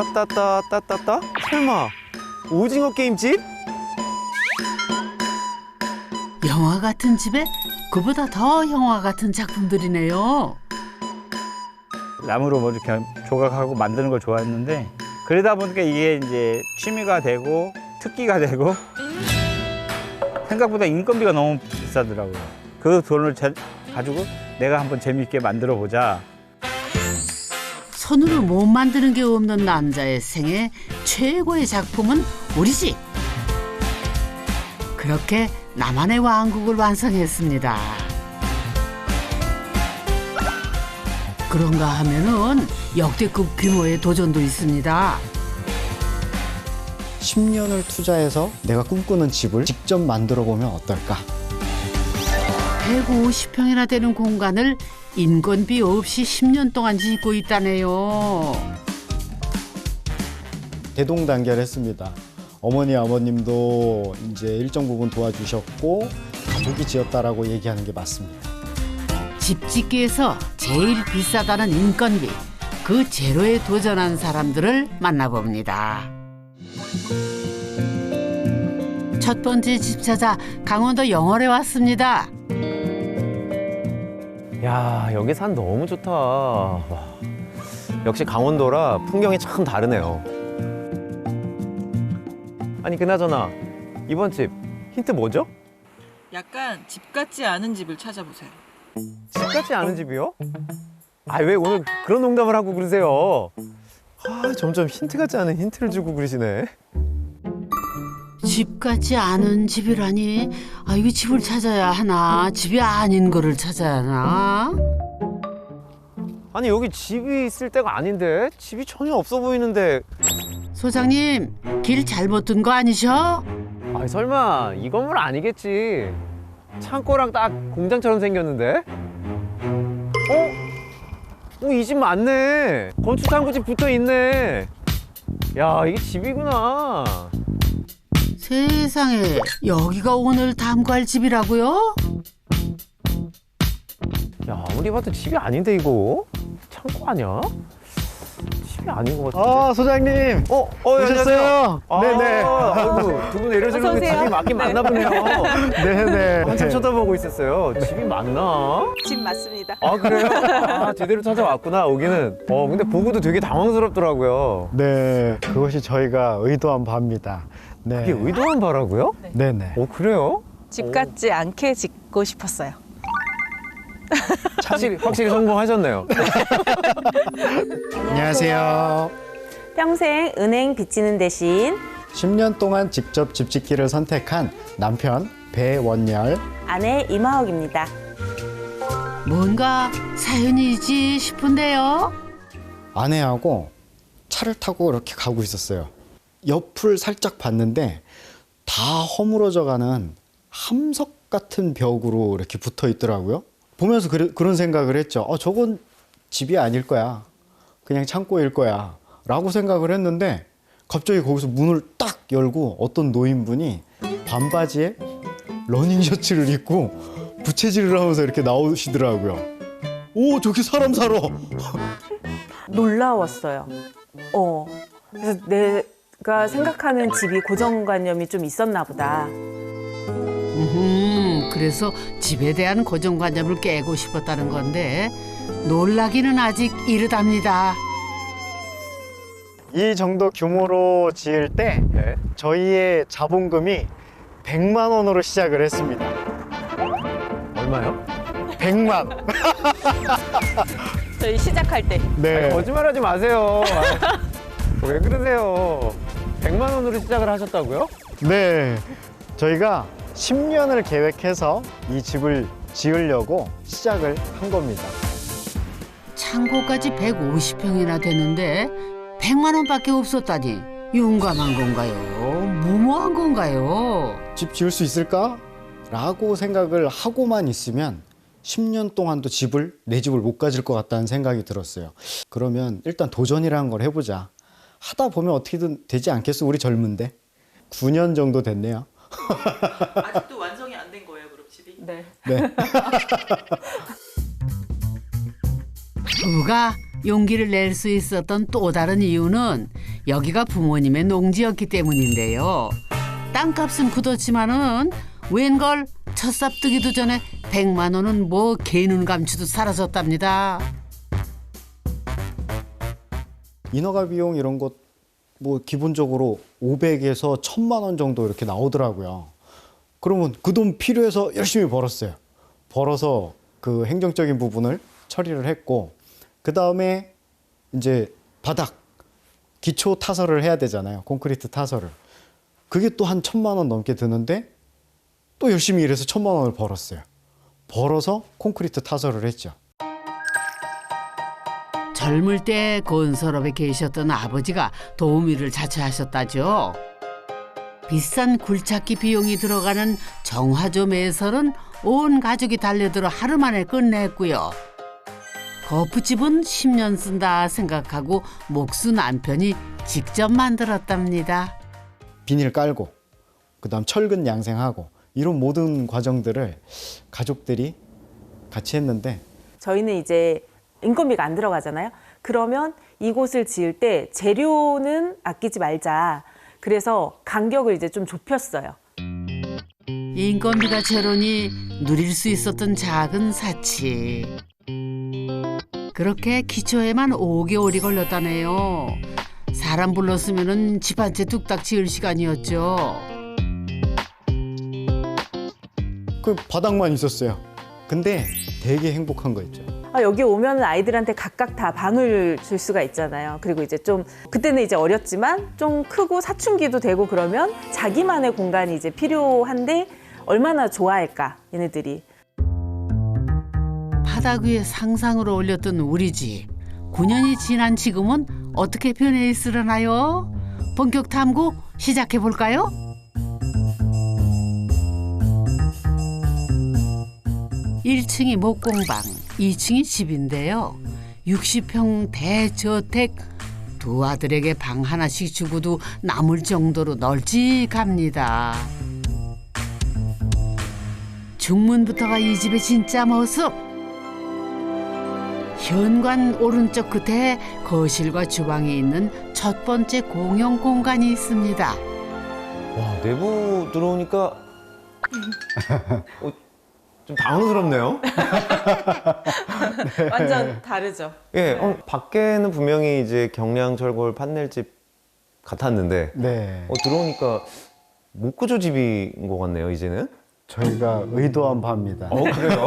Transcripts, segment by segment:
따따따. 설마 오징어 게임집? 영화 같은 집에 그보다 더 영화 같은 작품들이네요. 나무로 뭐 이렇게 조각하고 만드는 걸 좋아했는데 그러다 보니까 이게 이제 취미가 되고 특기가 되고 생각보다 인건비가 너무 비싸더라고요. 그 돈을 가지고 내가 한번 재미있게 만들어 보자. 손으로 못 만드는 게 없는 남자의 생애 최고의 작품은 우리 집. 그렇게 나만의 왕국을 완성했습니다. 그런가 하면은 역대급 규모의 도전도 있습니다. 10년을 투자해서 내가 꿈꾸는 집을 직접 만들어 보면 어떨까? 150평이나 되는 공간을 인건비 없이 10년 동안 짓고 있다네요. 대동단결했습니다. 어머니 아버님도 이제 일정 부분 도와주셨고 가족이 지었다라고 얘기하는 게 맞습니다. 집 짓기에서 제일 비싸다는 인건비, 그 제로에 도전한 사람들을 만나봅니다. 첫 번째 집 찾아 강원도 영월에 왔습니다. 야, 여기 산 너무 좋다. 와, 역시 강원도라 풍경이 참 다르네요. 아니, 그나저나 이번 집 힌트 뭐죠? 약간 집 같지 않은 집을 찾아보세요. 집 같지 않은 집이요? 아, 왜 오늘 그런 농담을 하고 그러세요? 아, 점점 힌트 같지 않은 힌트를 주고 그러시네. 집 같지 않은 집이라니, 이거 집을 찾아야 하나, 집이 아닌 거를 찾아야 하나? 아니, 여기 집이 있을 때가 아닌데 집이 전혀 없어 보이는데. 소장님, 길 잘못 든 거 아니셔? 아, 설마 이 건물 아니겠지. 창고랑 딱 공장처럼 생겼는데? 이 집 맞네. 건축창고집 붙어 있네. 야, 이게 집이구나. 세상에, 여기가 오늘 탐구할 집이라고요? 야, 아무리 봐도 집이 아닌데 이거? 창고 아니야? 집이 아닌 것 같은데. 아 소장님 오셨어요? 네네. 네네. 아이고, 두 분 내려주는 게 집이 맞긴 맞나 보네요. 네네. 한참 쳐다보고 있었어요. 집이 맞나? 집 맞습니다. 아, 그래요? 아, 제대로 찾아왔구나, 여기는. 근데 보고도 되게 당황스럽더라고요. 네, 그것이 저희가 의도한 바입니다. 네. 이게 의도한 바라고요? 네네. 그래요? 집 같지 않게 짓고 싶었어요. 확실히 성공하셨네요. 안녕하세요. 평생 은행 빚지는 대신 10년 동안 직접 집 짓기를 선택한 남편 배원열. 아내 이마옥입니다. 뭔가 사연이지 싶은데요. 아내하고 차를 타고 이렇게 가고 있었어요. 옆을 살짝 봤는데 다 허물어져가는 함석 같은 벽으로 이렇게 붙어 있더라고요. 보면서 그런 생각을 했죠. 저건 집이 아닐 거야. 그냥 창고일 거야. 라고 생각을 했는데 갑자기 거기서 문을 딱 열고 어떤 노인분이 반바지에 러닝 셔츠를 입고 부채질을 하면서 이렇게 나오시더라고요. 오, 저기 사람 살아. 놀라웠어요. 그래서 내가 생각하는 집이 고정관념이 좀 있었나 보다. 그래서 집에 대한 고정관념을 깨고 싶었다는 건데 놀라기는 아직 이르답니다. 이 정도 규모로 지을 때 네. 저희의 자본금이 100만 원으로 시작을 했습니다. 얼마요? 100만. 저희 시작할 때. 네. 거짓말하지 마세요. 왜 그러세요? 100만 원으로 시작을 하셨다고요? 네. 저희가 10년을 계획해서 이 집을 지으려고 시작을 한 겁니다. 창고까지 150평이나 되는데 100만 원밖에 없었다니 용감한 건가요? 무모한 건가요? 집 지을 수 있을까? 라고 생각을 하고만 있으면 10년 동안도 내 집을 못 가질 것 같다는 생각이 들었어요. 그러면 일단 도전이라는 걸 해보자. 하다 보면 어떻게든 되지 않겠어? 우리 젊은데. 9년 정도 됐네요. 아직도 완성이 안 된 거예요, 그럼 집이? 네. 네. 부부가 용기를 낼 수 있었던 또 다른 이유는 여기가 부모님의 농지였기 때문인데요. 땅값은 굳었지만은 웬걸 첫삽 뜨기도 전에 100만 원은 뭐 개눈 감추도 사라졌답니다. 인허가 비용 이런 것 뭐 기본적으로 500에서 1000만 원 정도 이렇게 나오더라고요. 그러면 그 돈 필요해서 열심히 벌었어요. 벌어서 그 행정적인 부분을 처리를 했고, 그 다음에 이제 바닥 기초 타설을 해야 되잖아요. 콘크리트 타설을. 그게 또 한 1000만 원 넘게 드는데 또 열심히 일해서 1000만 원을 벌었어요. 벌어서 콘크리트 타설을 했죠. 젊을 때 건설업에 계셨던 아버지가 도우미를 자처하셨다죠. 비싼 굴착기 비용이 들어가는 정화조 매설은 온 가족이 달려들어 하루 만에 끝냈고요. 거푸집은 10년 쓴다 생각하고 목수 남편이 직접 만들었답니다. 비닐 깔고 그다음 철근 양생하고 이런 모든 과정들을 가족들이 같이 했는데, 저희는 이제 인건비가 안 들어가잖아요. 그러면 이곳을 지을 때 재료는 아끼지 말자. 그래서 간격을 이제 좀 좁혔어요. 인건비가 제로니 누릴 수 있었던 작은 사치. 그렇게 기초에만 5개월이 걸렸다네요. 사람 불렀으면은 집 한 채 뚝딱 지을 시간이었죠. 그 바닥만 있었어요. 근데 되게 행복한 거 있죠. 여기 오면 아이들한테 각각 다 방을 줄 수가 있잖아요. 그리고 이제 좀 그때는 이제 어렸지만 좀 크고 사춘기도 되고 그러면 자기만의 공간이 이제 필요한데 얼마나 좋아할까 얘네들이. 바닥 위에 상상으로 올렸던 우리 집. 9년이 지난 지금은 어떻게 변해 있으려나요? 본격 탐구 시작해 볼까요? (1층이) 목공방, 2층이 집인데요. 60평 대저택. 두 아들에게 방 하나씩 주고도 남을 정도로 널찍합니다. 중문부터가 이 집의 진짜 모습. 현관 오른쪽 끝에 거실과 주방이 있는 첫 번째 공용 공간이 있습니다. 와, 내부 들어오니까 좀 당황스럽네요. 완전 다르죠. 예, 밖에는 분명히 이제 경량철골 판넬집 같았는데 네. 들어오니까 목구조 집인 것 같네요, 이제는. 저희가 의도한 바입니다. 그래요?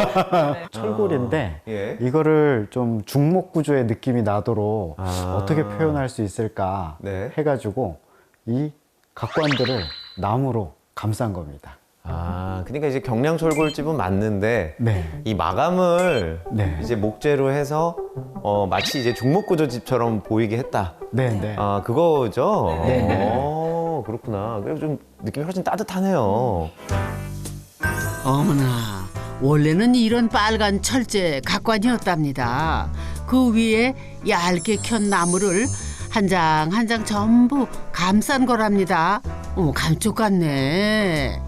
철골인데 예. 이거를 좀 중목 구조의 느낌이 나도록 아. 어떻게 표현할 수 있을까 네. 해가지고 이 각관들을 나무로 감싼 겁니다. 그러니까 이제 경량철골집은 맞는데 네. 이 마감을 네. 이제 목재로 해서 마치 이제 중목구조 집처럼 보이게 했다. 네, 네. 그거죠? 네, 네. 그렇구나. 그래서 좀 느낌이 훨씬 따뜻하네요. 어머나, 원래는 이런 빨간 철제 각관이었답니다. 그 위에 얇게 켠 나무를 한 장 한 장 전부 감싼 거랍니다. 감쪽 같네.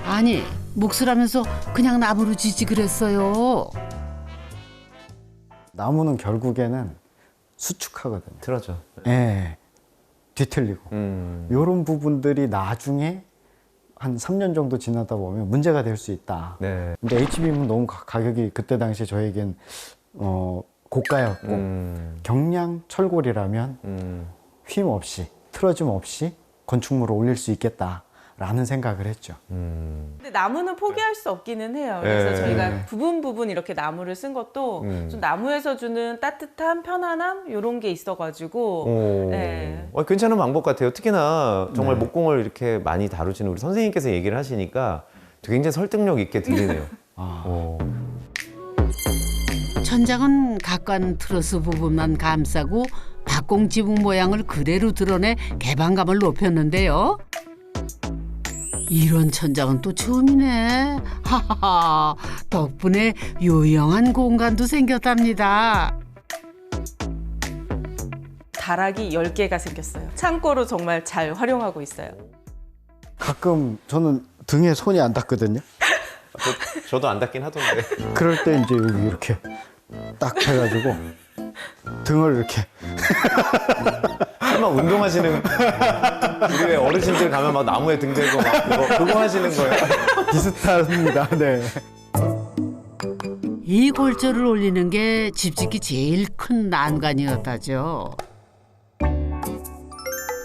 아니, 묵수라면서 그냥 나무로 지지 그랬어요. 나무는 결국에는 수축하거든요. 틀어져. 네. 뒤틀리고. 이런 부분들이 나중에 한 3년 정도 지나다 보면 문제가 될 수 있다. 네. 근데 HBM은 너무 가격이 그때 당시에 저에겐 고가였고 경량 철골이라면 휨 없이 틀어짐 없이 건축물을 올릴 수 있겠다라는 생각을 했죠. 근데 나무는 포기할 수 없기는 해요. 그래서 네. 저희가 부분 이렇게 나무를 쓴 것도 좀 나무에서 주는 따뜻함, 편안함 이런 게 있어가지고 네. 괜찮은 방법 같아요. 특히나 정말 네. 목공을 이렇게 많이 다루시는 우리 선생님께서 얘기를 하시니까 되게 굉장히 설득력 있게 들리네요. 천장은 각관 트러스 부분만 감싸고 박공 지붕 모양을 그대로 드러내 개방감을 높였는데요. 이런 천장은 또 처음이네. 하하하. 덕분에 유용한 공간도 생겼답니다. 다락이 10개가 생겼어요. 창고로 정말 잘 활용하고 있어요. 가끔 저는 등에 손이 안 닿거든요. 저도 안 닿긴 하던데. 그럴 때 이제 여기 이렇게 딱 해가지고 등을 이렇게 설마 운동하시는 우리 왜 어르신들 가면 막 나무에 등 대고 막 그거 하시는 거예요? 비슷합니다. 네. 이 골조를 올리는 게 집짓기 제일 큰 난관이었다죠.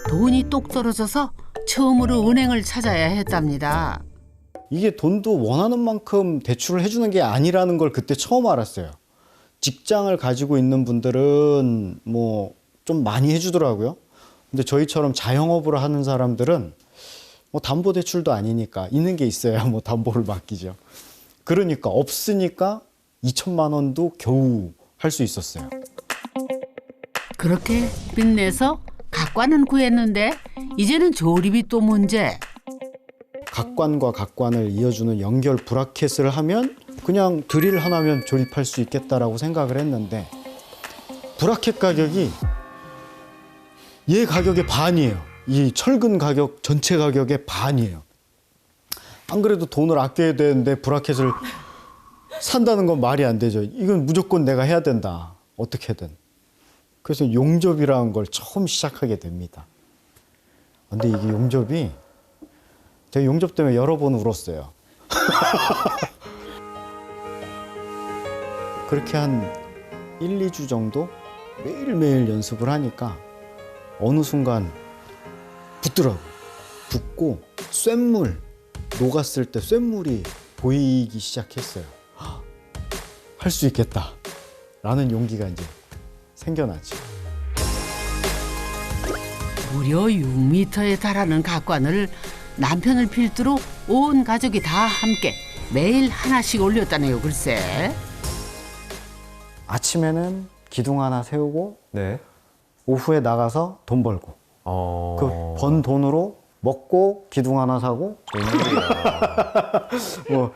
돈이 똑 떨어져서 처음으로 은행을 찾아야 했답니다. 이게 돈도 원하는 만큼 대출을 해주는 게 아니라는 걸 그때 처음 알았어요. 직장을 가지고 있는 분들은 뭐 좀 많이 해주더라고요. 근데 저희처럼 자영업을 하는 사람들은 뭐 담보대출도 아니니까 있는 게 있어야 뭐 담보를 맡기죠. 그러니까 없으니까 2천만 원도 겨우 할 수 있었어요. 그렇게 빚내서 각관은 구했는데 이제는 조립이 또 문제. 각관과 각관을 이어주는 연결 브라켓을 하면 그냥 드릴 하나면 조립할 수 있겠다라고 생각을 했는데 브라켓 가격이 얘 가격의 반이에요. 이 철근 가격 전체 가격의 반이에요. 안 그래도 돈을 아껴야 되는데 브라켓을 산다는 건 말이 안 되죠. 이건 무조건 내가 해야 된다. 어떻게든. 그래서 용접이라는 걸 처음 시작하게 됩니다. 근데 이게 용접이 제가 용접 때문에 여러 번 울었어요. 그렇게 한 1, 2주 정도 매일매일 연습을 하니까 어느 순간 붙더라고요. 붙고 쇳물, 녹았을 때 쇳물이 보이기 시작했어요. 할 수 있겠다 라는 용기가 이제 생겨나죠. 무려 6m에 달하는 각관을 남편을 필두로 온 가족이 다 함께 매일 하나씩 올렸다네요. 글쎄. 아침에는 기둥 하나 세우고 네. 오후에 나가서 돈 벌고 그 번 돈으로 먹고 기둥 하나 사고 뭐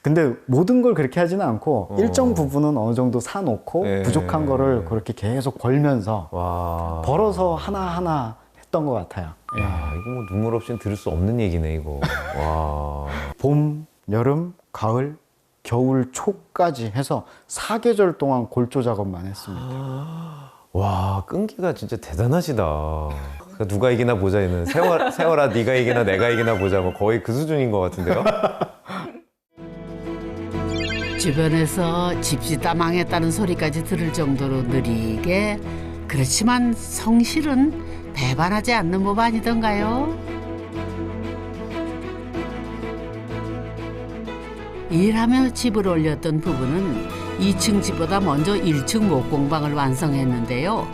근데 모든 걸 그렇게 하지는 않고 일정 부분은 어느 정도 사놓고 네. 부족한 거를 그렇게 계속 벌면서 와. 벌어서 하나하나 했던 것 같아요. 예. 야, 이거 뭐 눈물 없이는 들을 수 없는 얘기네, 이거. 와. 봄, 여름, 가을, 겨울, 초까지 해서 4계절 동안 골조 작업만 했습니다. 와, 끈기가 진짜 대단하시다. 그러니까 누가 이기나 보자, 얘는. 세월아, 네가 이기나 내가 이기나 보자. 뭐 거의 그 수준인 것 같은데요? 주변에서 집짓다 망했다는 소리까지 들을 정도로 느리게 그렇지만 성실은 배반하지 않는 법 아니던가요? 일하며 집을 올렸던 부부는 2층 집보다 먼저 1층 목공방을 완성했는데요.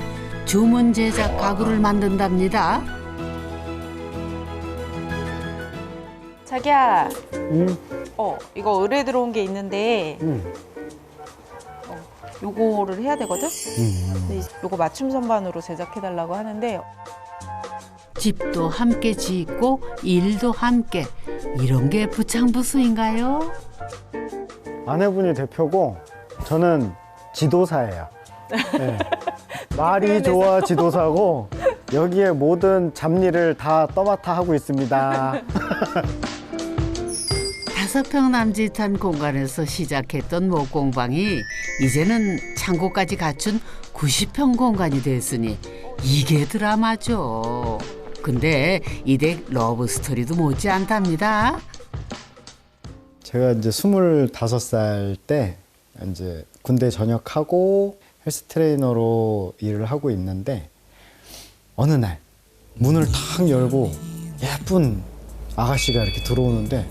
주문 제작 가구를 만든답니다. 자기야, 이거 의뢰 들어온 게 있는데 요거를 해야 되거든? 근데 요거 맞춤 선반으로 제작해달라고 하는데 집도 함께 짓고 일도 함께. 이런 게 부창부수인가요? 아내분이 대표고 저는 지도사예요. 네. 말이 좋아 지도사고 여기에 모든 잡일을 다 떠맡아 하고 있습니다. 5평 남짓한 공간에서 시작했던 목공방이 이제는 창고까지 갖춘 90평 공간이 됐으니 이게 드라마죠. 근데 이 댁 러브 스토리도 못지 않답니다. 제가 이제 25살 때 이제 군대 전역하고 헬스 트레이너로 일을 하고 있는데 어느 날 문을 탁 열고 예쁜 아가씨가 이렇게 들어오는데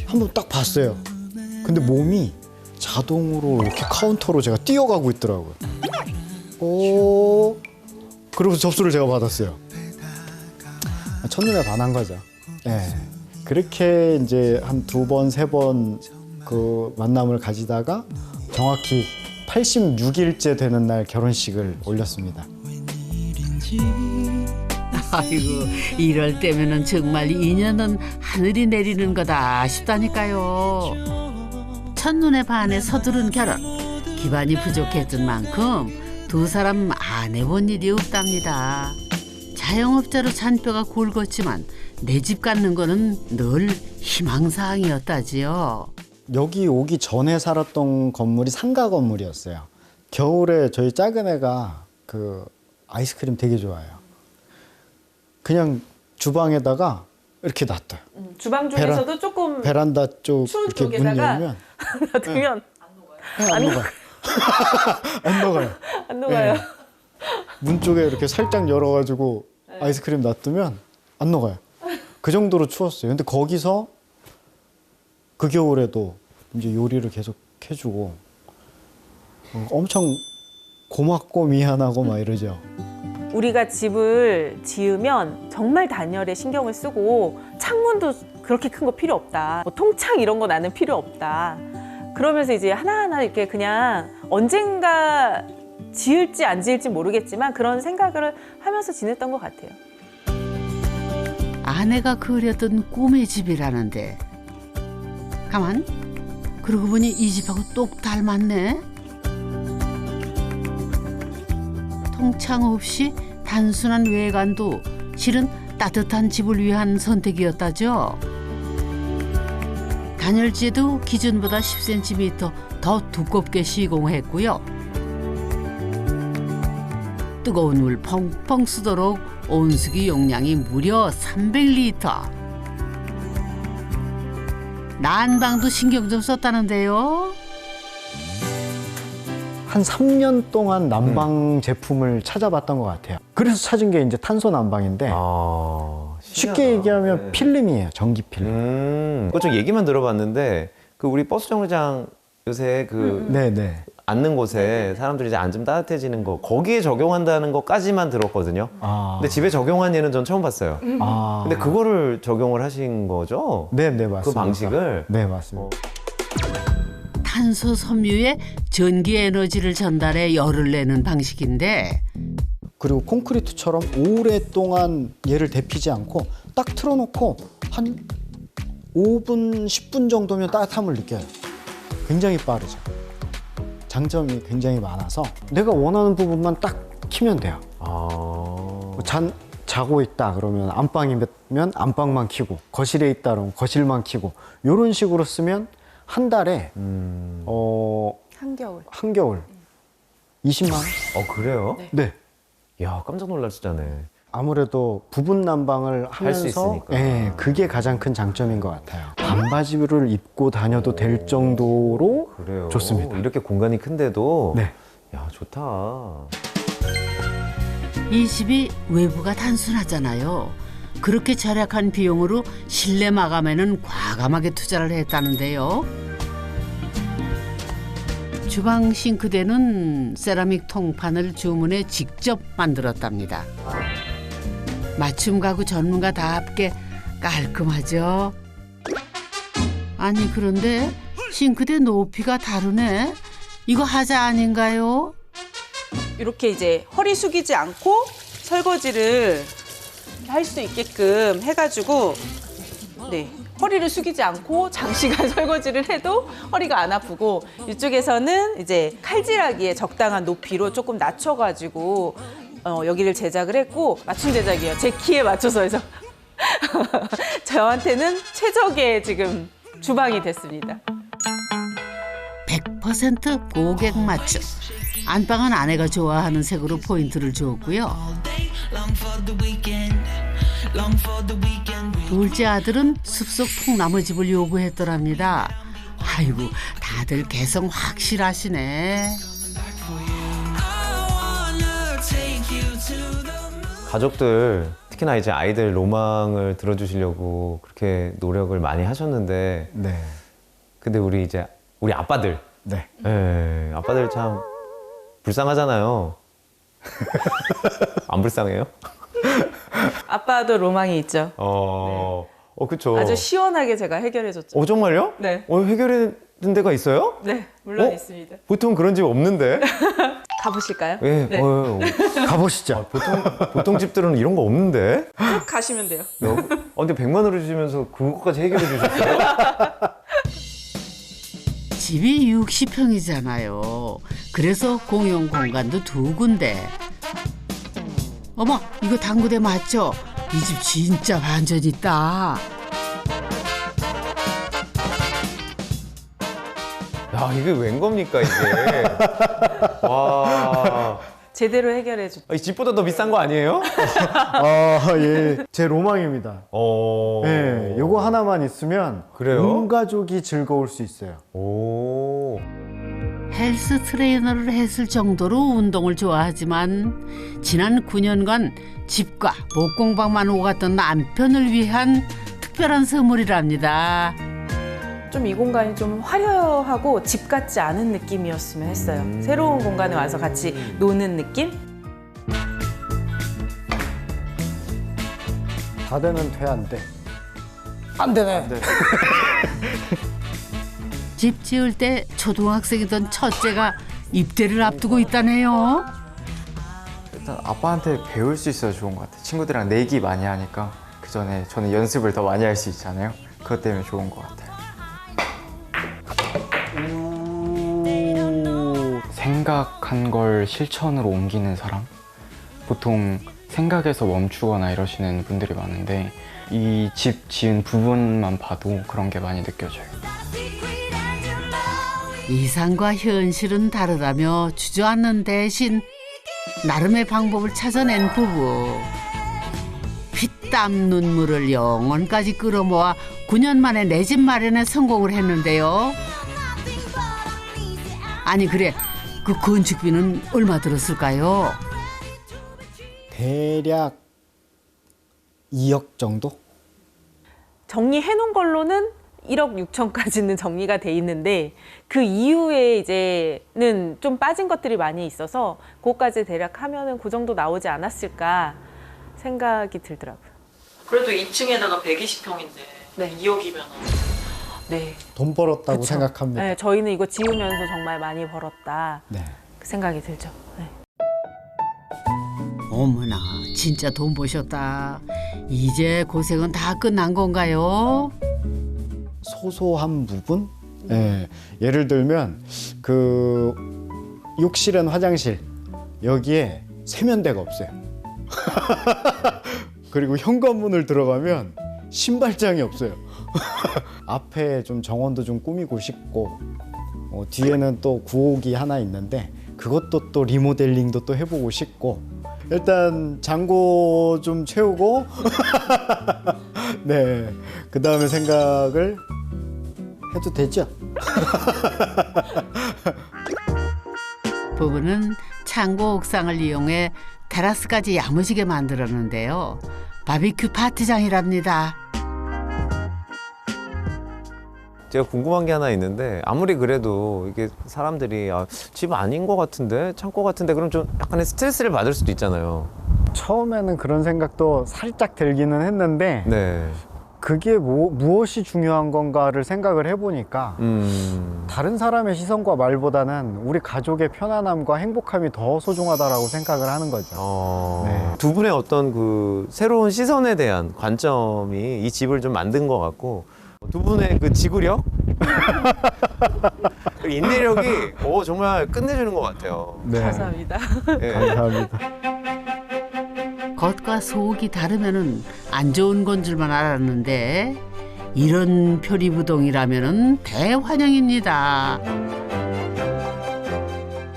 한번 딱 봤어요. 근데 몸이 자동으로 이렇게 카운터로 제가 뛰어가고 있더라고요. 오, 그러고서 접수를 제가 받았어요. 첫눈에 반한 거죠. 예. 그렇게 이제 한 2번, 3번 그 만남을 가지다가 정확히 86일째 되는 날 결혼식을 올렸습니다. 아이고, 이럴 때면은 정말 인연은 하늘이 내리는 거다 싶다니까요. 첫눈에 반해 서두른 결혼. 기반이 부족했던 만큼 두 사람 안 해본 일이 없답니다. 자영업자로 잔뼈가 굵었지만 내 집 갖는 거는 늘 희망사항이었다지요. 여기 오기 전에 살았던 건물이 상가 건물이었어요. 겨울에 저희 작은 애가 그 아이스크림 되게 좋아해요. 그냥 주방에다가 이렇게 놔둬요. 주방 중에서도 조금 베란다 쪽 추운 이렇게 문 쪽에다가 열면 놔두면 안 녹아요. 안 녹아요. 안 녹아요. 네. 문 쪽에 이렇게 살짝 열어가지고 아이스크림 놔두면 안 녹아요. 그 정도로 추웠어요. 근데 거기서 그 겨울에도 이제 요리를 계속 해주고 엄청 고맙고 미안하고 막 이러죠. 우리가 집을 지으면 정말 단열에 신경을 쓰고 창문도 그렇게 큰 거 필요 없다. 뭐 통창 이런 거 나는 필요 없다. 그러면서 이제 하나하나 이렇게 그냥 언젠가 지을지 안 지을지 모르겠지만 그런 생각을 하면서 지냈던 것 같아요. 아내가 그렸던 꿈의 집이라는데 가만 그러고 보니 이 집하고 똑 닮았네. 통창 없이 단순한 외관도 실은 따뜻한 집을 위한 선택이었다죠. 단열재도 기존보다 10cm 더 두껍게 시공했고요. 뜨거운 물 펑펑 쓰도록 온수기 용량이 무려 300리터. 난방도 신경 좀 썼다는데요. 한 3년 동안 난방 제품을 찾아봤던 것 같아요. 그래서 찾은 게 이제 탄소 난방인데 쉽게 얘기하면 필름이에요. 전기 필름. 그거 좀 얘기만 들어봤는데 그 우리 버스 정류장 요새 그 네네. 앉는 곳에 사람들이 이제 앉으면 따뜻해지는 거 거기에 적용한다는 것까지만 들었거든요. 근데 집에 적용한 예는 전 처음 봤어요. 근데 그거를 적용을 하신 거죠? 네네 맞습니다. 그 방식을? 네 맞습니다. 탄소 섬유에 전기 에너지를 전달해 열을 내는 방식인데 그리고 콘크리트처럼 오랫동안 얘를 데피지 않고 딱 틀어놓고 한 5분, 10분 정도면 따뜻함을 느껴요. 굉장히 빠르죠. 장점이 굉장히 많아서 내가 원하는 부분만 딱 키면 돼요. 자고 있다 그러면 안방이면 안방만 키고 거실에 있다 그러면 거실만 키고 이런 식으로 쓰면 한 달에 한겨울 20만 원? 그래요? 네. 야 깜짝 놀랐잖아요. 아무래도 부분 난방을 할 수 하면서 있으니까. 예, 그게 가장 큰 장점인 것 같아요. 반바지를 입고 다녀도 될 정도로 그래요. 좋습니다. 이렇게 공간이 큰데도 네. 야 좋다. 이 집이 외부가 단순하잖아요. 그렇게 절약한 비용으로 실내 마감에는 과감하게 투자를 했다는데요. 주방 싱크대는 세라믹 통판을 주문해 직접 만들었답니다. 맞춤 가구 전문가답게 깔끔하죠. 아니 그런데 싱크대 높이가 다르네. 이거 하자 아닌가요? 이렇게 이제 허리 숙이지 않고 설거지를 할 수 있게끔 해가지고 네 허리를 숙이지 않고 장시간 설거지를 해도 허리가 안 아프고 이쪽에서는 이제 칼질하기에 적당한 높이로 조금 낮춰가지고 여기를 제작을 했고 맞춤 제작이에요. 제 키에 맞춰서 해서 저한테는 최적의 지금 주방이 됐습니다. 100% 고객 맞춤. 안방은 아내가 좋아하는 색으로 포인트를 주었고요. 둘째 아들은 숲속 통나무집을 요구했더랍니다. 아이고 다들 개성 확실하시네. 가족들 특히나 이제 아이들 로망을 들어주시려고 그렇게 노력을 많이 하셨는데 네. 근데 우리 아빠들 네. 예, 아빠들 참 불쌍하잖아요. 안 불쌍해요? 아빠도 로망이 있죠. 그쵸. 아주 시원하게 제가 해결해줬죠. 정말요? 네. 해결해준 데가 있어요? 네, 물론 있습니다. 보통 그런 집 없는데. 가보실까요? 예, 네. 가보시죠. 보통 집들은 이런 거 없는데. 쭉 가시면 돼요. 근데 100만 원을 주시면서 그것까지 해결해 주셨어요? 집이 60평이잖아요. 그래서 공용 공간도 2군데. 어머, 이거 당구대 맞죠? 이 집 진짜 반전 있다. 야, 이게 웬 겁니까, 이게? 와. 제대로 해결해 줘. 이 집보다 더 비싼 거 아니에요? 예. 제 로망입니다. 네, 요거 하나만 있으면 그래요? 온 가족이 즐거울 수 있어요. 오. 헬스 트레이너를 했을 정도로 운동을 좋아하지만 지난 9년간 집과 목공방만 오갔던 남편을 위한 특별한 선물이랍니다. 좀 이 공간이 좀 화려하고 집 같지 않은 느낌이었으면 했어요. 새로운 공간에 와서 같이 노는 느낌? 다 되면 돼, 안 돼? 안 되네. 집 지을 때 초등학생이던 첫째가 입대를 앞두고 있다네요. 일단 아빠한테 배울 수 있어서 좋은 것 같아요. 친구들이랑 내기 많이 하니까 그 전에 저는 연습을 더 많이 할 수 있잖아요. 그것 때문에 좋은 것 같아요. 생각한 걸 실천으로 옮기는 사람? 보통 생각에서 멈추거나 이러시는 분들이 많은데 이 집 지은 부분만 봐도 그런 게 많이 느껴져요. 이상과 현실은 다르다며 주저앉는 대신 나름의 방법을 찾아낸 부부. 피땀 눈물을 영원까지 끌어모아 9년 만에 내 집 마련에 성공을 했는데요. 아니 그래 그 건축비는 얼마 들었을까요? 대략 2억 정도? 정리해 놓은 걸로는 1억 6천까지는 정리가 돼 있는데 그 이후에 이제는 좀 빠진 것들이 많이 있어서 그것까지 대략 하면은 그 정도 나오지 않았을까 생각이 들더라고요. 그래도 2층에다가 120평인데 네. 2억이면 네. 돈 벌었다고 그쵸. 생각합니다. 네, 저희는 이거 지으면서 정말 많이 벌었다 네. 그 생각이 들죠. 네. 어머나 진짜 돈 버셨다. 이제 고생은 다 끝난 건가요? 소소한 부분? 예. 예를 들면 그 욕실은 화장실 여기에 세면대가 없어요. 그리고 현관문을 들어가면 신발장이 없어요. 앞에 좀 정원도 좀 꾸미고 싶고 뒤에는 또 구옥이 하나 있는데 그것도 또 리모델링도 또 해보고 싶고 일단 잔고 좀 채우고 네, 그 다음에 생각을 해도 되죠? 부부는 창고 옥상을 이용해 테라스까지 야무지게 만들었는데요. 바비큐 파티장이랍니다. 제가 궁금한 게 하나 있는데 아무리 그래도 이게 사람들이 집 아닌 것 같은데 창고 같은데 그럼 좀 약간의 스트레스를 받을 수도 있잖아요. 처음에는 그런 생각도 살짝 들기는 했는데 네. 그게 무엇이 중요한 건가를 생각을 해보니까 다른 사람의 시선과 말보다는 우리 가족의 편안함과 행복함이 더 소중하다라고 생각을 하는 거죠. 네. 두 분의 어떤 그 새로운 시선에 대한 관점이 이 집을 좀 만든 것 같고 두 분의 그 지구력, 그 인내력이 정말 끝내주는 것 같아요. 네. 감사합니다. 예. 감사합니다. 겉과 속이 다르면은 안 좋은 건 줄만 알았는데 이런 표리부동이라면은 대환영입니다.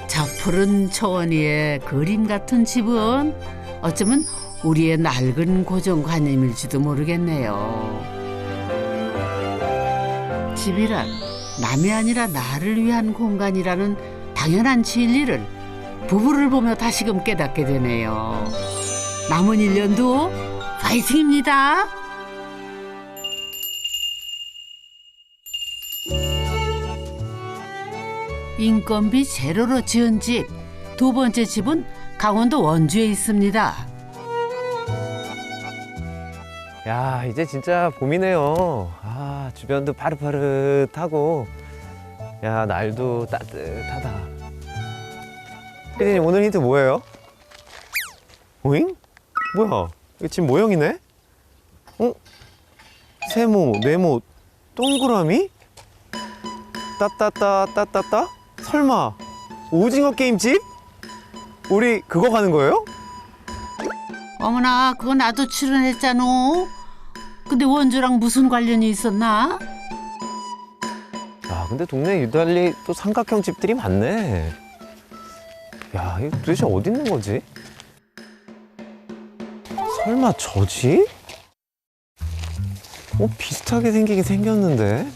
저 푸른 초원위의 그림 같은 집은 어쩌면 우리의 낡은 고정관념일지도 모르겠네요. 집이란 남이 아니라 나를 위한 공간이라는 당연한 진리를 부부를 보며 다시금 깨닫게 되네요. 남은 1년도 파이팅입니다. 인건비 제로로 지은 집. 두 번째 집은 강원도 원주에 있습니다. 야, 이제 진짜 봄이네요. 주변도 파릇파릇하고, 야, 날도 따뜻하다. 피디님, 오늘 힌트 뭐예요? 오잉? 뭐야? 이거 집 모형이네? 세모, 네모, 동그라미? 따따따? 설마, 오징어 게임집? 우리 그거 가는 거예요? 어머나 그거 나도 출연했잖아. 근데 원주랑 무슨 관련이 있었나? 근데 동네 유달리 또 삼각형 집들이 많네. 야, 이거 도대체 어디 있는 거지? 설마 저지? 비슷하게 생기긴 생겼는데.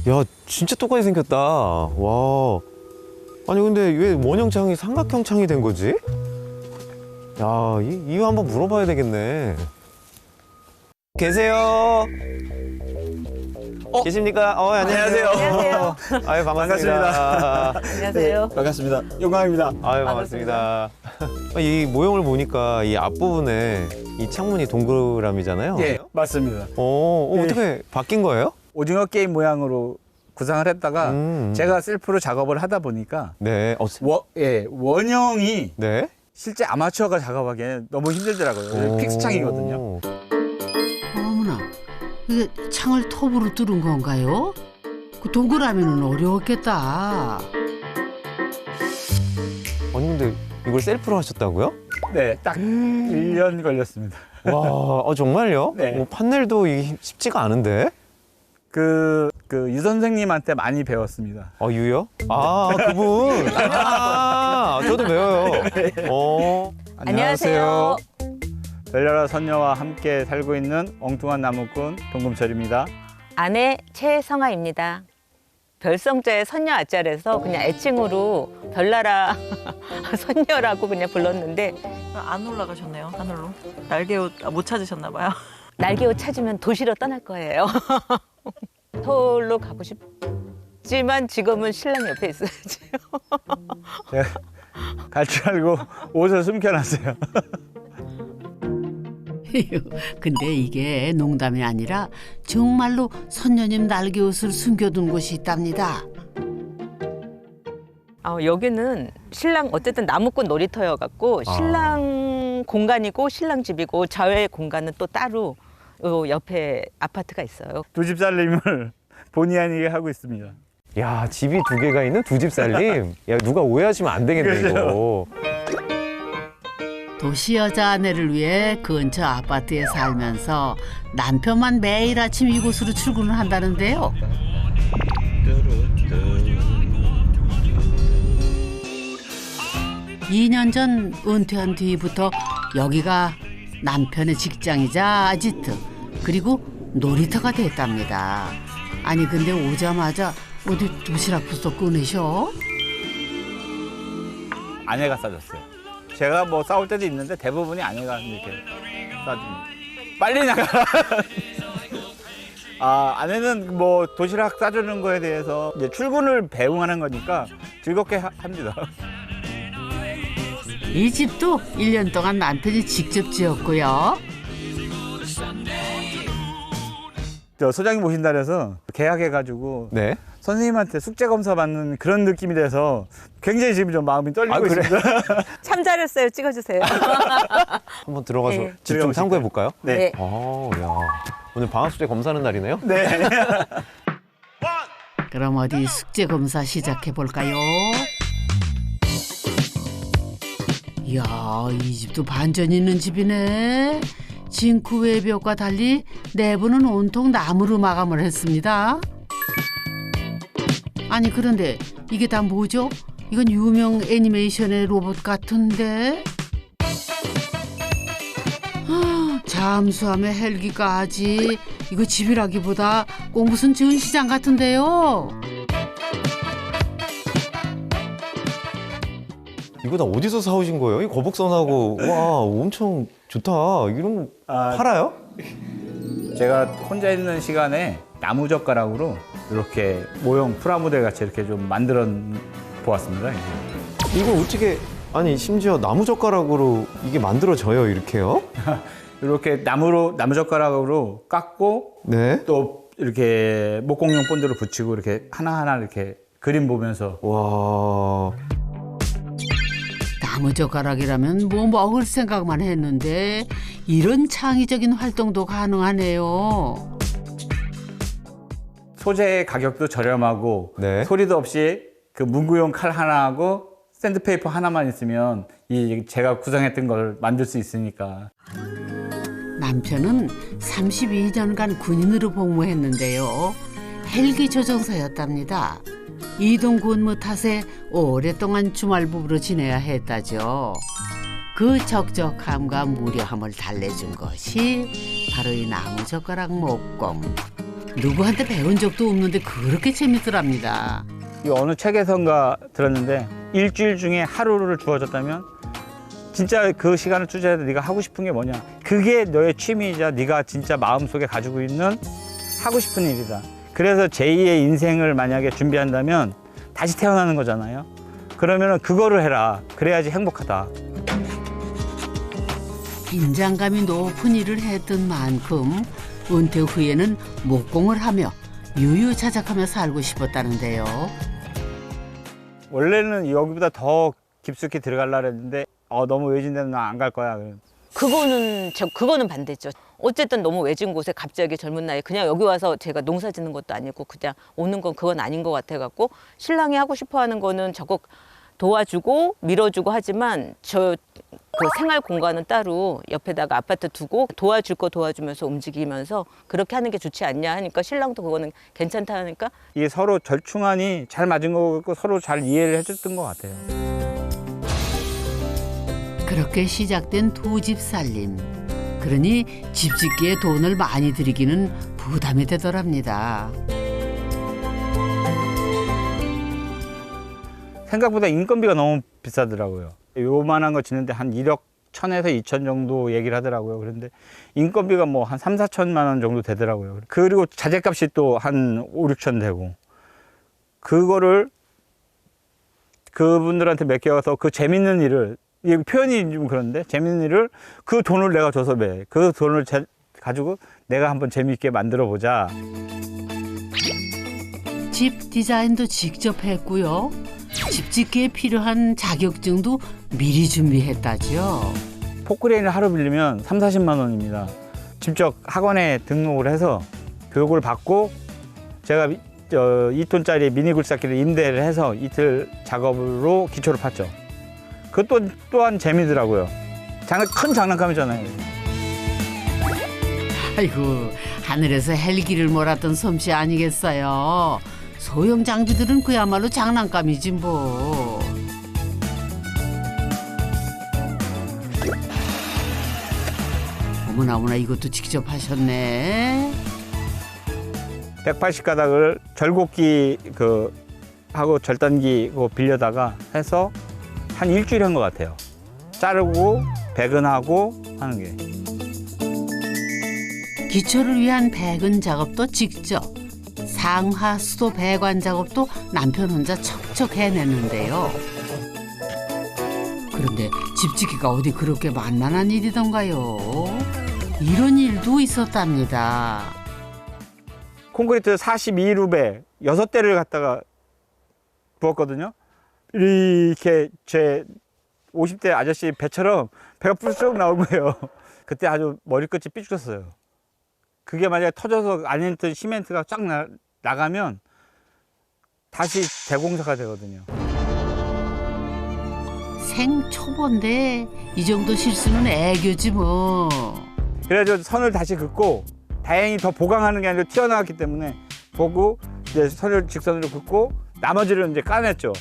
야, 진짜 똑같이 생겼다. 와. 아니 근데 왜 원형 창이 삼각형 창이 된 거지? 야, 이유 한번 물어봐야 되겠네. 계세요? 계십니까? 안녕하세요. 안녕하세요. 아유, 반갑습니다. 안녕하세요. 반갑습니다. 영광입니다. 아유, 반갑습니다. 이 모형을 보니까 이 앞부분에 이 창문이 동그라미잖아요. 예, 맞습니다. 어떻게 바뀐 거예요? 오징어 게임 모양으로 구상을 했다가 제가 셀프로 작업을 하다 보니까 네. 원형이 네. 실제 아마추어가 작업하기에는 너무 힘들더라고요. 픽스창이거든요. 어머나, 이게 창을 톱으로 뚫은 건가요? 그 동그라미는 어려웠겠다. 아니 근데 이걸 셀프로 하셨다고요? 네, 딱 1년 걸렸습니다. 와, 정말요? 네. 판넬도 이게 쉽지가 않은데? 유 선생님한테 많이 배웠습니다. 유요? 그분. 저도 배워요. 안녕하세요. 별나라 선녀와 함께 살고 있는 엉뚱한 나무꾼 동금철입니다. 아내 최성아입니다. 별성자의 선녀 아짤에서 그냥 애칭으로 별나라 선녀라고 그냥 불렀는데 안 올라가셨네요, 하늘로. 날개옷 못 찾으셨나 봐요. 날개옷 찾으면 도시로 떠날 거예요. 서울로 가고 싶지만 지금은 신랑 옆에 있어야지. 갈 줄 알고 옷을 숨겨놨어요. 근데 이게 농담이 아니라 정말로 선녀님 날개옷을 숨겨둔 곳이 있답니다. 여기는 신랑 어쨌든 나무꾼 놀이터여갖고 신랑 공간이고 신랑 집이고 자외 공간은 또 따로 요 옆에 아파트가 있어요. 두 집 살림을 본의 아니게 하고 있습니다. 야, 집이 2개가 있는 2집 살림? 야, 누가 오해하시면 안 되겠네, 이거. 도시 여자 아내를 위해 근처 아파트에 살면서 남편만 매일 아침 이곳으로 출근을 한다는데요. (2년) 전 은퇴한 뒤부터 여기가 남편의 직장이자 아지트 그리고 놀이터가 됐답니다. 아니 근데 오자마자 어디 도시락 부쩍 꺼내셔? 아내가 싸줬어요. 제가 뭐 싸울 때도 있는데 대부분이 아내가 이렇게 싸줍니다. 빨리 나가. 아내는 뭐 도시락 싸주는 거에 대해서 이제 출근을 배웅하는 거니까 즐겁게 합니다. 이 집도 1년 동안 남편이 직접 지었고요. 저 소장님 오신다 그래서 계약해가지고 네. 선생님한테 숙제 검사 받는 그런 느낌이 돼서 굉장히 지금 좀 마음이 떨리고 있습니다. 참 잘했어요. 찍어주세요. 한번 들어가서 네. 집 좀 탐구해 볼까요? 네. 네. 야. 오늘 방학 숙제 검사하는 날이네요? 네. 그럼 어디 숙제 검사 시작해 볼까요? 이야, 이 집도 반전 있는 집이네. 징크 외벽과 달리 내부는 온통 나무로 마감을 했습니다. 아니 그런데 이게 다 뭐죠? 이건 유명 애니메이션의 로봇 같은데? 잠수함에 헬기까지. 이거 집이라기보다 꼭 무슨 전시장 같은데요. 이거 다 어디서 사오신 거예요? 이 거북선하고 와, 엄청 좋다. 이런 거 팔아요? 제가 혼자 있는 시간에 나무 젓가락으로 이렇게 모형 프라모델 같이 이렇게 좀 만들어 보았습니다. 이거 어떻게 아니 심지어 나무 젓가락으로 이게 만들어져요, 이렇게요? 이렇게 나무 젓가락으로 깎고 네. 또 이렇게 목공용 본드로 붙이고 이렇게 하나하나 이렇게 그림 보면서 와. 나무젓가락이라면 뭐 먹을 생각만 했는데 이런 창의적인 활동도 가능하네요. 소재 가격도 저렴하고 네. 소리도 없이 그 문구용 칼 하나하고 샌드페이퍼 하나만 있으면 이 제가 구성했던 걸 만들 수 있으니까. 남편은 32년간 군인으로 복무했는데요. 헬기 조종사였답니다. 이동 근무 탓에 오랫동안 주말 부부로 지내야 했다죠. 그 적적함과 무료함을 달래준 것이 바로 이 나무젓가락 목공. 누구한테 배운 적도 없는데 그렇게 재밌더랍니다. 이 어느 책에선가 들었는데 일주일 중에 하루를 주어졌다면 진짜 그 시간을 투자해서 네가 하고 싶은 게 뭐냐. 그게 너의 취미이자 네가 진짜 마음속에 가지고 있는 하고 싶은 일이다. 그래서 제2의 인생을 만약에 준비한다면 다시 태어나는 거잖아요. 그러면 그거를 해라. 그래야지 행복하다. 긴장감이 높은 일을 했던 만큼 은퇴 후에는 목공을 하며 유유자적하며 살고 싶었다는데요. 원래는 여기보다 더 깊숙이 들어가려고 했는데 너무 외진 데는 나 안 갈 거야. 그거는 반대죠. 어쨌든 너무 외진 곳에 갑자기 젊은 나이에 그냥 여기 와서 제가 농사 짓는 것도 아니고 그냥 오는 건 그건 아닌 것 같아갖고 신랑이 하고 싶어 하는 거는 적극 도와주고 밀어주고 하지만 그 생활 공간은 따로 옆에다가 아파트 두고 도와줄 거 도와주면서 움직이면서 그렇게 하는 게 좋지 않냐 하니까 신랑도 그거는 괜찮다 하니까 이게 서로 절충안이 잘 맞은 거 같고 서로 잘 이해를 해줬던 것 같아요. 그렇게 시작된 두 집 살림. 그러니 집 짓기에 돈을 많이 들이기는 부담이 되더랍니다. 생각보다 인건비가 너무 비싸더라고요. 요만한 거 짓는데 한 1억 1천에서 2천 정도 얘기를 하더라고요. 그런데 인건비가 뭐 한 3, 4천만 원 정도 되더라고요. 그리고 자재값이 또 한 5, 6천 되고 그거를 그분들한테 맡겨서 그 재밌는 일을 이 표현이 좀 그런데 재밌는 일을 그 돈을 내가 줘서 매. 그 돈을 가지고 내가 한번 재미있게 만들어 보자. 집 디자인도 직접 했고요. 집 짓기에 필요한 자격증도 미리 준비했다죠. 포크레인을 하루 빌리면 3, 40만 원입니다. 직접 학원에 등록을 해서 교육을 받고 제가 2톤짜리 미니 굴삭기를 임대를 해서 이틀 작업으로 기초를 팠죠. 그것 또한 재미더라고요. 큰 장난감이잖아요. 아이고, 하늘에서 헬기를 몰았던 솜씨 아니겠어요. 소형 장비들은 그야말로 장난감이지 뭐. 어머나 이것도 직접 하셨네. 180가닥을 절곡기 하고 절단기 빌려다가 해서 한 일주일 한 것 같아요. 자르고 배근하고 하는 게. 기초를 위한 배근 작업도 직접, 상하 수도 배관 작업도 남편 혼자 척척 해냈는데요. 그런데 집짓기가 어디 그렇게 만만한 일이던가요? 이런 일도 있었답니다. 콘크리트 42루베 6대를 갖다가 부었거든요. 이렇게 제 50대 아저씨 배처럼 배가 뿔쩍 나온 거예요. 그때 아주 머리끝이 삐죽었어요. 그게 만약에 터져서 안에 있던 시멘트가 쫙 나가면 다시 재공사가 되거든요. 생초보인데 이 정도 실수는 애교지 뭐. 그래서 선을 다시 긋고 다행히 더 보강하는 게 아니라 튀어나왔기 때문에 보고 이제 선을 직선으로 긋고 나머지를 이제 까냈죠.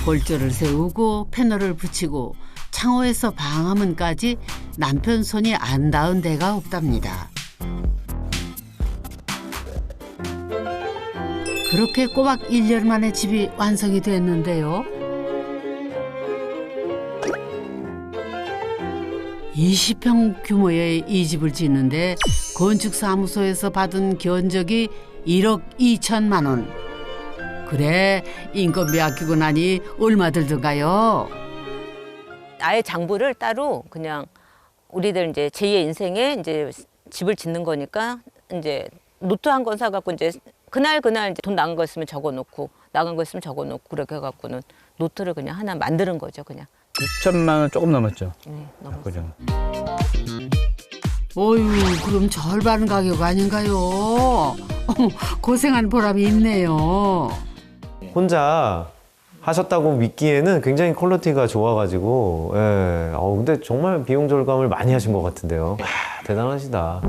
골조를 세우고 패널을 붙이고 창호에서 방화문까지 남편 손이 안 닿은 데가 없답니다. 그렇게 꼬박 1년 만에 집이 완성이 됐는데요. 20평 규모의 이 집을 짓는데 건축사무소에서 받은 견적이 1억 2천만 원. 그래, 인건비 아끼고 나니 얼마 들던가요? 아예 장부를 따로 그냥 우리들 이제 제2의 인생에 이제 집을 짓는 거니까 이제 노트 한 권 사갖고 이제 그날 이제 돈 나간 거 있으면 적어놓고 나간 거 있으면 적어놓고 그렇게 해갖고는 노트를 그냥 하나 만드는 거죠, 그냥. 6천만 원 조금 넘었죠. 네, 넘었어요. 그죠. 어휴, 그럼 절반 가격 아닌가요? 어머, 고생한 보람이 있네요. 혼자 하셨다고 믿기에는 굉장히 퀄리티가 좋아가지고, 예. 근데 정말 비용 절감을 많이 하신 것 같은데요. 대단하시다.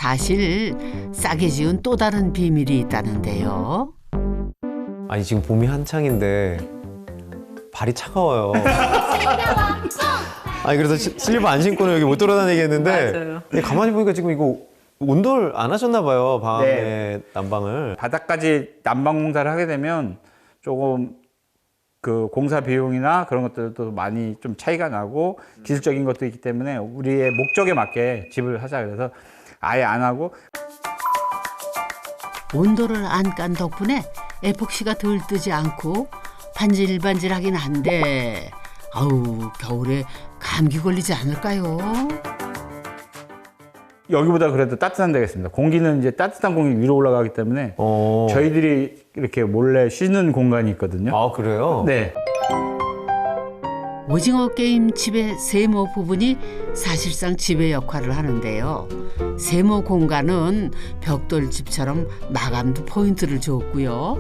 사실 싸게 지은 또 다른 비밀이 있다는데요. 아니 지금 봄이 한창인데 발이 차가워요. 아니 그래서 슬리퍼 안 신고는 여기 못 돌아다니겠는데 맞아요. 근데 가만히 보니까 지금 이거 온돌 안 하셨나 봐요. 밤에 네. 난방을. 바닥까지 난방 공사를 하게 되면 조금 그 공사 비용이나 그런 것들도 많이 좀 차이가 나고 기술적인 것도 있기 때문에 우리의 목적에 맞게 집을 하자 그래서 아예 안 하고. 온도를 안 깐 덕분에 에폭시가 덜 뜨지 않고 반질반질하긴 한데 아우 겨울에 감기 걸리지 않을까요? 여기보다 그래도 따뜻한 데겠습니다. 공기는 이제 따뜻한 공기 위로 올라가기 때문에 저희들이 이렇게 몰래 쉬는 공간이 있거든요. 아 그래요? 네. 오징어 게임 집의 세모 부분이 사실상 지배 역할을 하는데요. 세모 공간은 벽돌집처럼 마감도 포인트를 줬고요.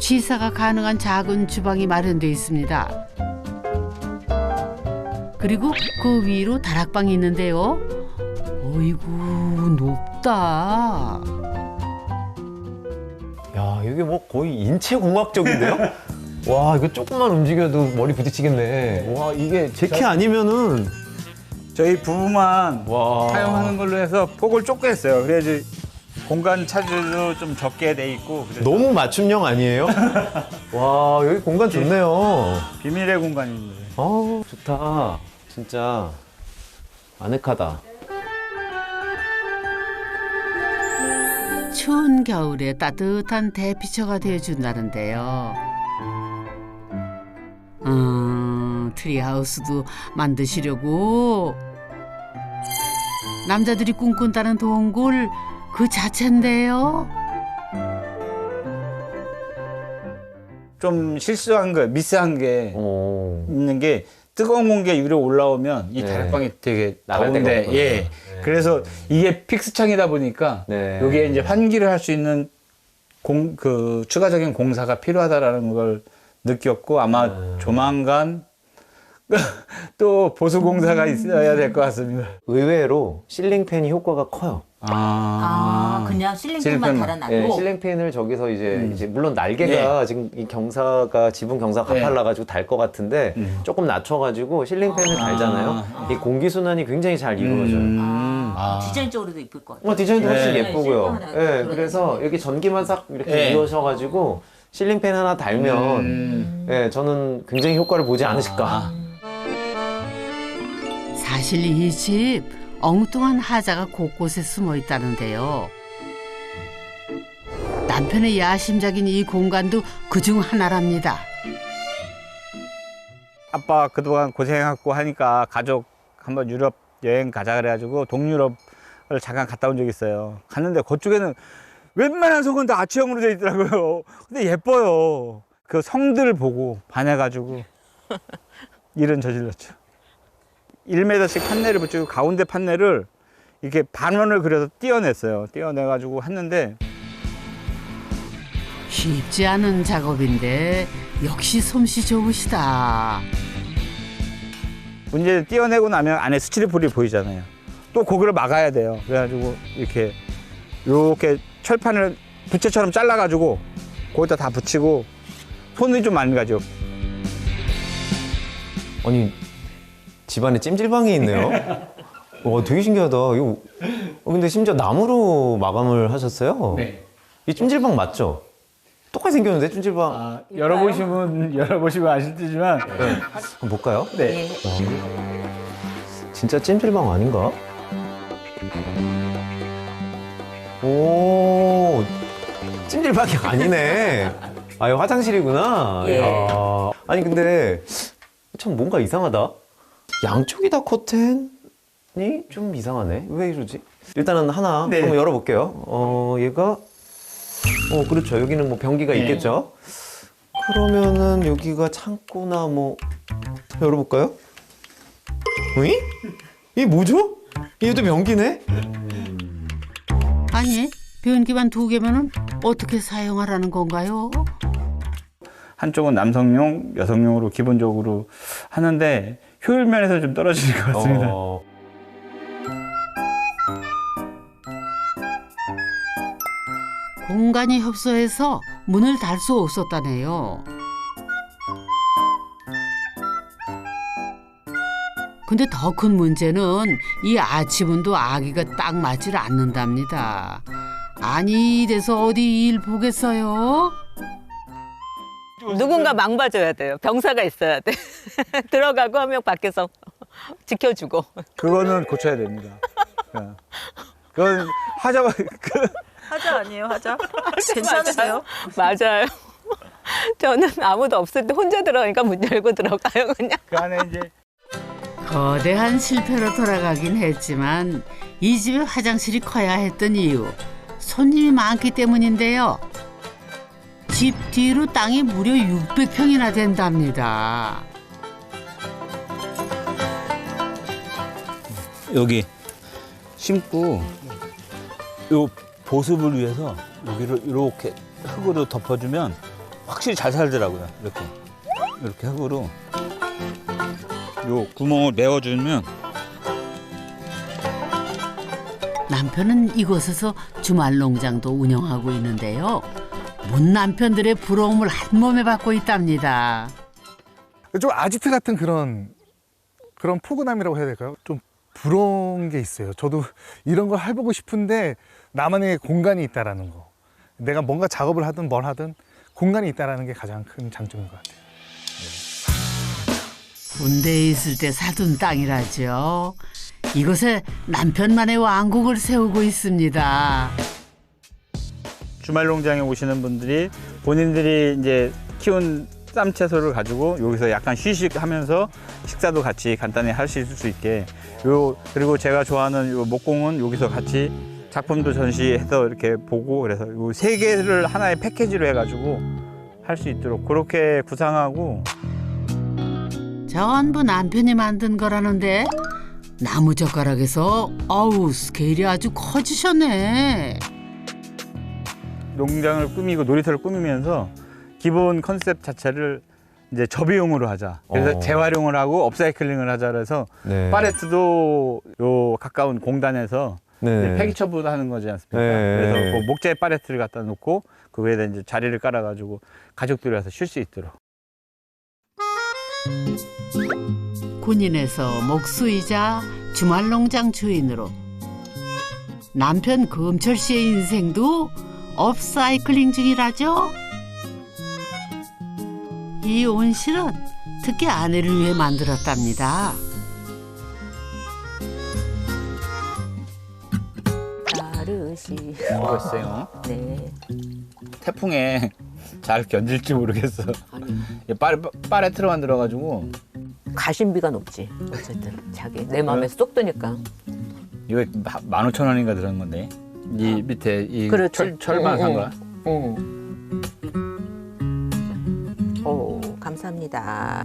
취사가 가능한 작은 주방이 마련되어 있습니다. 그리고 그 위로 다락방이 있는데요. 어이구 높다. 야 여기 뭐 거의 인체 공학적인데요? 와 이거 조금만 움직여도 머리 부딪히겠네. 와 이게 제 키 아니면은 저희 부부만 와. 사용하는 걸로 해서 폭을 좁게 했어요. 그래야지 공간 차지도 좀 적게 돼 있고. 그래서 너무 맞춤형 아니에요? 와 여기 공간 좋네요. 비밀의 공간입니다. 아 좋다. 진짜 아늑하다. 추운 겨울에 따뜻한 대피처가 되어준다는데요. 트리하우스도 만드시려고 남자들이 꿈꾼다는 동굴 그 자체인데요. 좀 실수한 거, 미스한 게 있는 게 뜨거운 공기가 위로 올라오면 이 네. 다락방이 되게 나갈 더운데, 데가 없거든요. 예. 네. 그래서 이게 픽스창이다 보니까 네. 여기에 이제 환기를 할 수 있는 그 추가적인 공사가 필요하다라는 걸 느꼈고 아마 조만간 또 보수 공사가 있어야 될 것 같습니다. 의외로 실링팬이 효과가 커요. 그냥 실링팬만 실링팬만. 달아놔도 네, 실링팬을 저기서 이제 물론 날개가 지금 이 경사가 지붕 경사가 가팔라가지고 달 것 같은데 조금 낮춰가지고 실링팬을 달잖아요. 이 공기 순환이 굉장히 잘 이루어져요. 디자인적으로도 이쁠 것 같아요. 디자인도 훨씬 네. 예쁘고요. 실링 하나 네, 들어가는 그래서 여기 전기만 싹 이렇게 네. 이어셔가지고 실링팬 하나 달면 네, 저는 굉장히 효과를 보지 않으실까. 사실 이 집 엉뚱한 하자가 곳곳에 숨어 있다는데요. 남편의 야심작인 이 공간도 그중 하나랍니다. 아빠 그동안 고생해갖고 하니까 가족 한번 유럽 여행 가자 그래가지고 동유럽을 잠깐 갔다 온 적이 있어요. 갔는데 그쪽에는 웬만한 성은 다 아치형으로 돼 있더라고요. 근데 예뻐요. 그 성들 보고 반해가지고 일은 저질렀죠. 1m씩 판넬을 붙이고 가운데 판넬을 이렇게 반원을 그려서 띄어냈어요. 띄어내가지고 했는데 쉽지 않은 작업인데 역시 솜씨 좋으시다. 문제는 띄어내고 나면 안에 스티로폴이 보이잖아요. 또 그거를 막아야 돼요. 그래가지고 이렇게 철판을 부채처럼 잘라가지고 거기다 다 붙이고 손이 좀 많이 가죠. 아니 집안에 찜질방이 있네요. 와 되게 신기하다. 이거 근데 심지어 나무로 마감을 하셨어요? 네. 이 찜질방 맞죠? 똑같이 생겼는데 찜질방. 열어보시면 아실 테지만 한번 볼까요? 네. 진짜 찜질방 아닌가? 오, 찜질방이 아니네. 아, 이거 화장실이구나. 예. 야. 아니, 근데 참 뭔가 이상하다. 양쪽이 다 커튼이 좀 이상하네. 왜 이러지? 일단은 하나 네. 한번 열어볼게요. 얘가, 그렇죠. 여기는 뭐 변기가 네. 있겠죠. 그러면은 여기가 창고나 뭐, 열어볼까요? 어이? 이게 뭐죠? 얘도 변기네? 아니 변기만 2개면은 어떻게 사용하라는 건가요? 한쪽은 남성용, 여성용으로 기본적으로 하는데 효율 면에서 좀 떨어지는 것 같습니다. 공간이 협소해서 문을 달 수 없었다네요. 근데 더 큰 문제는 이 아치문도 아기가 딱 맞질 않는답니다. 아니 이래서 어디 일 보겠어요? 누군가 망봐줘야 돼요. 병사가 있어야 돼. 들어가고 한 명 밖에서 지켜주고. 그거는 고쳐야 됩니다. 그건 하자가 하자 아니에요, 하자? 괜찮으세요? 맞아요. 저는 아무도 없을 때 혼자 들어가니까 문 열고 들어가요, 그냥. 그 안에 이제 거대한 실패로 돌아가긴 했지만 이 집의 화장실이 커야 했던 이유 손님이 많기 때문인데요. 집 뒤로 땅이 무려 600평이나 된답니다. 여기 심고 요 보습을 위해서 여기를 이렇게 흙으로 덮어주면 확실히 잘 살더라고요. 이렇게 흙으로 요 구멍을 메워주면. 남편은 이곳에서 주말 농장도 운영하고 있는데요. 문 남편들의 부러움을 한 몸에 받고 있답니다. 좀 아지트 같은 그런 포근함이라고 해야 될까요? 좀 부러운 게 있어요. 저도 이런 걸 해보고 싶은데 나만의 공간이 있다라는 거. 내가 뭔가 작업을 하든 뭘 하든 공간이 있다라는 게 가장 큰 장점인 것 같아요. 군대에 있을 때 사둔 땅이라죠. 이곳에 남편만의 왕국을 세우고 있습니다. 주말 농장에 오시는 분들이 본인들이 이제 키운 쌈 채소를 가지고 여기서 약간 휴식하면서 식사도 같이 간단히 하실 수 있게 그리고 제가 좋아하는 요 목공은 여기서 같이 작품도 전시해서 이렇게 보고 그래서 요 세 개를 하나의 패키지로 해가지고 할 수 있도록 그렇게 구상하고. 전부 남편이 만든 거라는데 나무젓가락에서 어우 스케일이 아주 커지셨네. 농장을 꾸미고 놀이터를 꾸미면서 기본 컨셉 자체를 이제 접이용으로 하자. 그래서 재활용을 하고 업사이클링을 하자. 그래서 네. 팔레트도 요 가까운 공단에서 이제 폐기 처분하는 거지 않습니까? 네. 그래서 그 목재 팔레트를 갖다 놓고 그 위에다 이제 자리를 깔아가지고 가족들이 와서 쉴 수 있도록. 군인에서 목수이자 주말농장 주인으로 남편 금철 씨의 인생도 업사이클링 중이라죠. 이 온실은 특히 아내를 위해 만들었답니다. 나르시. 수고했어요. 네. 태풍에 잘 견딜지 모르겠어. 팔레트로 만들어가지고 가심비가 높지. 어쨌든 자기 내 마음에 쏙 드니까. 이거 15,000원인가 들은 건데 이 밑에 이 그렇지. 철만 한 거야. 오, 감사합니다.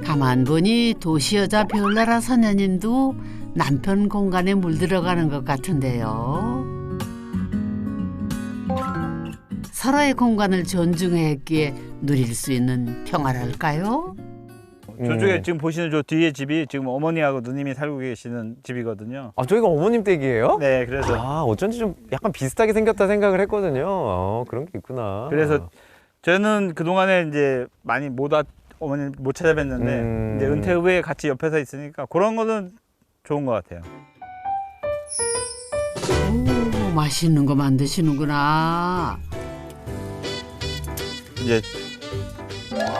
가만 보니 도시 여자 별나라 선녀님도 남편 공간에 물들어가는 것 같은데요. 서로의 공간을 존중했기에 누릴 수 있는 평화랄까요? 저쪽에 지금 보시는 저 뒤에 집이 지금 어머니하고 누님이 살고 계시는 집이거든요. 아, 저희가 어머님 댁이에요? 네, 그래서 아, 어쩐지 좀 약간 비슷하게 생겼다 생각을 했거든요. 그런 게 있구나. 그래서 저는 그 동안에 이제 많이 어머니 못 찾아뵀는데 이제 은퇴 후에 같이 옆에서 있으니까 그런 거는 좋은 것 같아요. 오, 맛있는 거 만드시는구나. 이제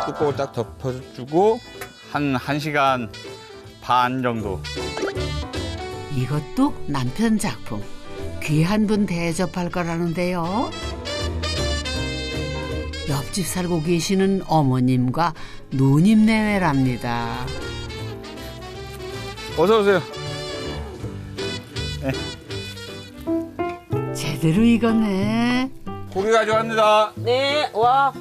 뚜껑을 딱 덮어주고 한 1시간 반 정도. 이것도 남편 작품. 귀한 분 대접할 거라는데요. 옆집 살고 계시는 어머님과 누님 내외랍니다. 어서 오세요. 제대로 익었네. 고기 가져갑니다. 네, 와.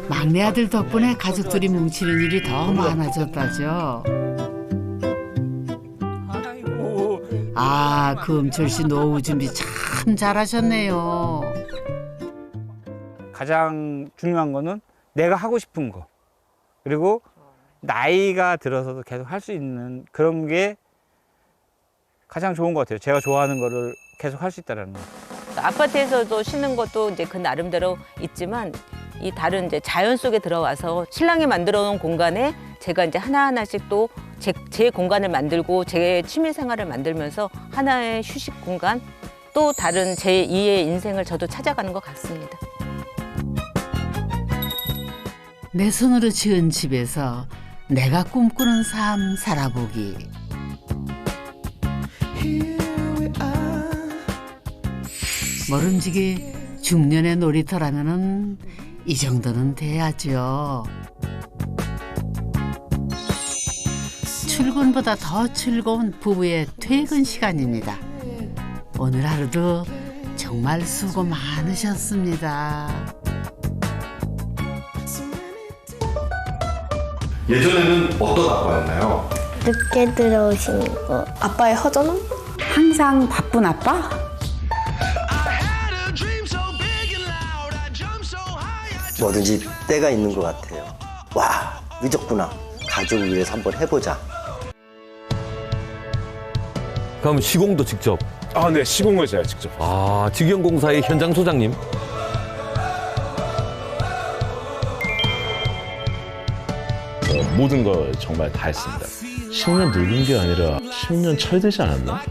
막내 아들 덕분에 가족들이 뭉치는 일이 더 많아졌다죠. 아이고. 아, 금철 씨 노후 준비 참 잘하셨네요. 가장 중요한 거는 내가 하고 싶은 거. 그리고 나이가 들어서도 계속 할 수 있는 그런 게 가장 좋은 것 같아요. 제가 좋아하는 거를 계속 할 수 있다라는 거. 아파트에서도 쉬는 것도 이제 그 나름대로 있지만 이 다른 이제 자연 속에 들어와서 신랑이 만들어 놓은 공간에 제가 이제 하나하나씩 또 제 공간을 만들고 제 취미 생활을 만들면서 하나의 휴식 공간 또 다른 제 2의 인생을 저도 찾아가는 것 같습니다. 내 손으로 지은 집에서 내가 꿈꾸는 삶 살아보기. 모름지기 중년의 놀이터라면은 이 정도는 돼야죠. 출근보다 더 즐거운 부부의 퇴근 시간입니다. 오늘 하루도 정말 수고 많으셨습니다. 예전에는 어떤 아빠였나요? 늦게 들어오시는 거. 아빠의 허전함? 항상 바쁜 아빠? 뭐든지 때가 있는 것 같아요. 와, 늦었구나. 가족을 위해서 한번 해보자. 그럼 시공도 직접? 아, 네, 시공을 제가 직접. 아, 직영공사의 현장 소장님? 모든 걸 정말 다 했습니다. 10년 늙은 게 아니라 10년 철들지 않았나?